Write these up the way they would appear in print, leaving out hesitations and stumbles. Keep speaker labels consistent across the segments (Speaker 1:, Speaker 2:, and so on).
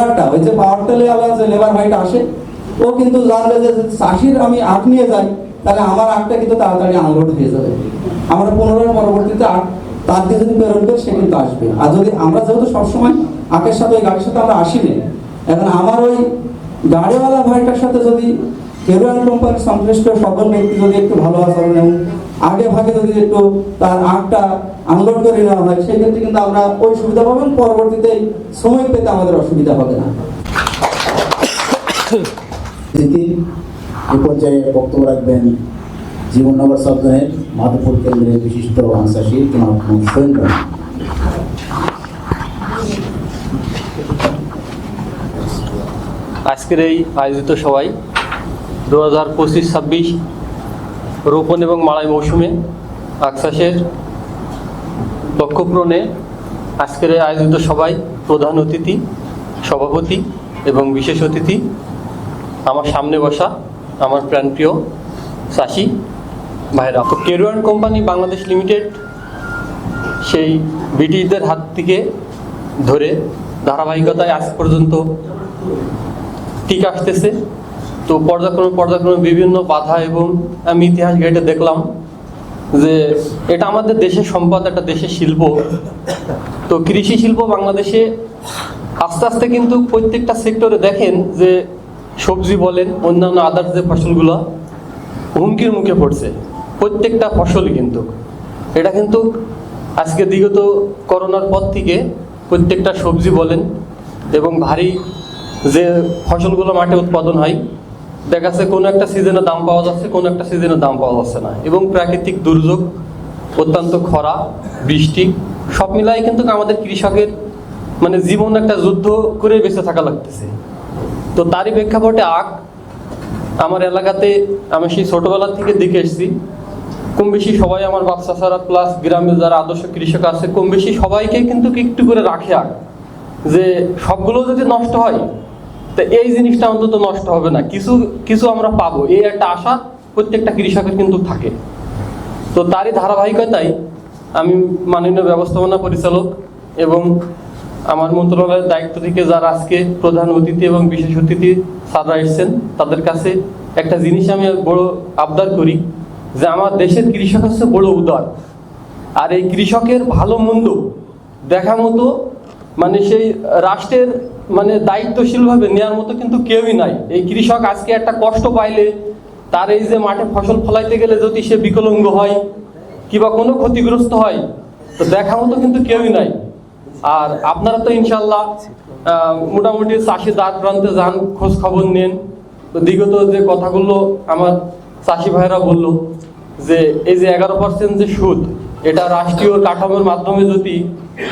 Speaker 1: লেবারটা, ওই যে পাওয়ার টেলে আলাদা যে লেবার ভাইটা আসে, ও কিন্তু জানবে যে চাষির আমি আখ নিয়ে যাই, তাহলে আমার আখটা কিন্তু তাড়াতাড়ি আনলোড হয়ে যাবে। আমরা পুনরায় পরবর্তীতে আখ তার দিয়ে যদি প্রেরণ করি, সে কিন্তু আসবে। আর যদি আমরা যেহেতু সবসময় আখের সাথে ওই গাড়ির সাথে আমরা আসিনি, এখন আমার ওই গাড়িওয়ালা ভাইটার সাথে যদি কেরুয়ান কোম্পানির সংশ্লিষ্ট সকল ব্যক্তি যদি একটু ভালো আচরণ এবং আগে ভাগে যদি একটু তার আখটা আনলোড করে নেওয়া হয়, সেই ক্ষেত্রে কিন্তু আমরা ওই সুবিধা পাবেন, পরবর্তীতে সময় পেতে আমাদের অসুবিধা হবে না।
Speaker 2: এ পর্যায়ে বক্তব্য রাখবেন জীবননগর সদনের মাধবপুর কেন্দ্রের বিশিষ্ট আনসারশী জনাব সোহেল রানা।
Speaker 3: আজকের এই আয়োজিত সভায় 2025-26 রোপণ এবং মাড়াই মৌসুমে আখ চাষের লক্ষ্য পূরণে আজকের এই আয়োজিত সভায় প্রধান অতিথি, সভাপতি এবং বিশেষ অতিথি আমার সামনে বসা আমার প্রাণপ্রিয় চাষি ভাইরা। তো কেরুয়ান কোম্পানি বাংলাদেশ লিমিটেড সেই ব্রিটিশদের হাত থেকে ধরে ধারাবাহিকতায় আজ পর্যন্ত ঠিক আসতেছে। তো পর্যায়ক্রমে বিভিন্ন বাধা, এবং আমি ইতিহাস ঘেঁটে দেখলাম যে এটা আমাদের দেশের সম্পদ, একটা দেশের শিল্প। তো কৃষি শিল্প বাংলাদেশে আস্তে আস্তে কিন্তু প্রত্যেকটা সেক্টরে দেখেন যে সবজি বলেন, অন্যান্য আদার্স যে ফসলগুলো হুমকির মুখে পড়ছে, প্রত্যেকটা ফসলই কিন্তু এটা কিন্তু আজকে বিগত করোনার পর থেকে প্রত্যেকটা সবজি বলেন এবং ভারী যে ফসলগুলো মাঠে উৎপাদন হয়, দেখা যাচ্ছে কোনো একটা সিজনে দাম পাওয়া যাচ্ছে, কোনো একটা সিজনে দাম পাওয়া যাচ্ছে না। এবং প্রাকৃতিক দুর্যোগ, অত্যন্ত খরা, বৃষ্টি সব মিলাই কিন্তু আমাদের কৃষকের মানে জীবন একটা যুদ্ধ করে বেঁচে থাকা লাগতেছে। তো তারই প্রেক্ষাপটে আখ আমার এলাকাতে আমি সেই ছোটবেলা থেকে দেখে এসেছি, কম বেশি সবাই আমার বাচ্চা ছাড়া প্লাস গ্রামে যারা আদর্শ কৃষক আছে কম বেশি সবাইকে কিন্তু একটু করে রাখে আখ, যে সবগুলো যদি নষ্ট হয় তো এই জিনিসটা অন্তত নষ্ট হবে না, কিছু কিছু আমরা পাবো, এই একটা আশা প্রত্যেকটা কৃষকের কিন্তু থাকে। তো তারই ধারাবাহিকতায় আমি মাননীয় ব্যবস্থাপনা পরিচালক এবং আমার মন্ত্রণালয়ের দায়িত্ব থেকে যারা আজকে প্রধান অতিথি এবং বিশেষ অতিথি স্যাররা এসেছেন, তাদের কাছে একটা জিনিস আমি বড় আবদার করি যে আমার দেশের কৃষক হচ্ছে বড় উদার, আর এই কৃষকের ভালো মন্দ দেখা মতো মানে সেই রাষ্ট্রের মানে দায়িত্বশীলভাবে নেওয়ার মতো কিন্তু কেউই নাই। এই কৃষক আজকে একটা কষ্ট পাইলে, তার এই যে মাঠে ফসল ফলাইতে গেলে যদি সে বিকলাঙ্গ হয় কিংবা কোনো ক্ষতিগ্রস্ত হয়, তো দেখা মতো কিন্তু কেউই নাই। আর আপনারা তো ইনশাল্লাহ মোটামুটি চাষি দ্বার প্রান্তে যান, খোঁজ খবর নেন। তো বিগত যে কথাগুলো আমার চাষি ভাইরা বলল যে এই যে 11% যে সুদ, এটা রাষ্ট্রীয় কাঠামোর মাধ্যমে যদি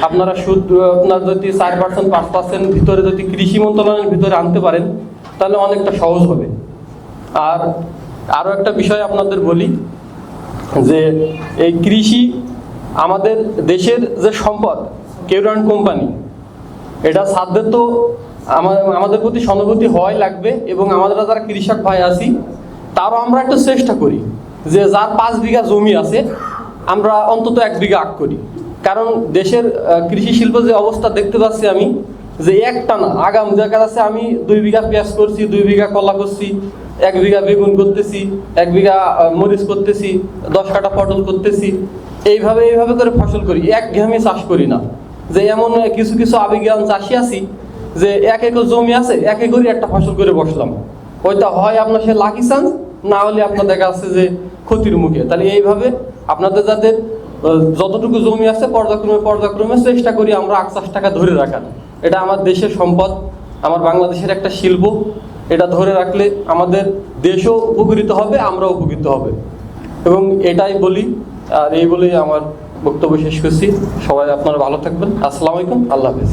Speaker 3: আপনারা সুদ আপনার যদি 4% 5% ভিতরে যদি কৃষি মন্ত্রণালয়ের ভিতরে আনতে পারেন, তাহলে অনেকটা সহজ হবে। আর আরও একটা বিষয় আপনাদের বলি যে এই কৃষি আমাদের দেশের যে সম্পদ, কেরুয়ান কোম্পানি, এটা সাধ্যের তো আমাদের প্রতি সহানুভূতি হওয়াই লাগবে। এবং আমাদের যারা কৃষক ভাই আছি তারও আমরা একটু চেষ্টা করি যে যার 5 বিঘা জমি আছে আমরা অন্তত 1 বিঘা আখ করি। কারণ দেশের কৃষি শিল্প যে অবস্থা দেখতে পাচ্ছি আমি, যে একটানা আগাম দেখা যাচ্ছে আমি 2 বিঘা পেঁয়াজ করছি, 2 বিঘা কলা করছি, 1 বিঘা বেগুন করতেছি, 1 বিঘা মরিচ করতেছি, 10 কাঠা পটল করতেছি, এইভাবে করে ফসল করি, একঘেয়েমি চাষ করি না। যে এমন কিছু কিছু আবেগীয় চাষি আছি যে 1 একর জমি আছে, 1 একরই একটা ফসল করে বসলাম, ওইটা হয় আপনার সে লাকি চান্স, না হলে আপনার দেখা যাচ্ছে যে ক্ষতির মুখে। তাহলে এইভাবে আপনাদের যাদের যতটুকু জমি আছে পর্যায়ক্রমে চেষ্টা করি আমরা আখ চাষটাকে ধরে রাখার। এটা আমার দেশের সম্পদ, আমার বাংলাদেশের একটা শিল্প, এটা ধরে রাখলে আমাদের দেশও উপকৃত হবে, আমরাও উপকৃত হবে। এবং এটাই বলি, আর এই বলেই আমার বক্তব্য শেষ করছি। সবাই আপনারা ভালো থাকবেন। আসসালামু আলাইকুম, আল্লাহ হাফেজ।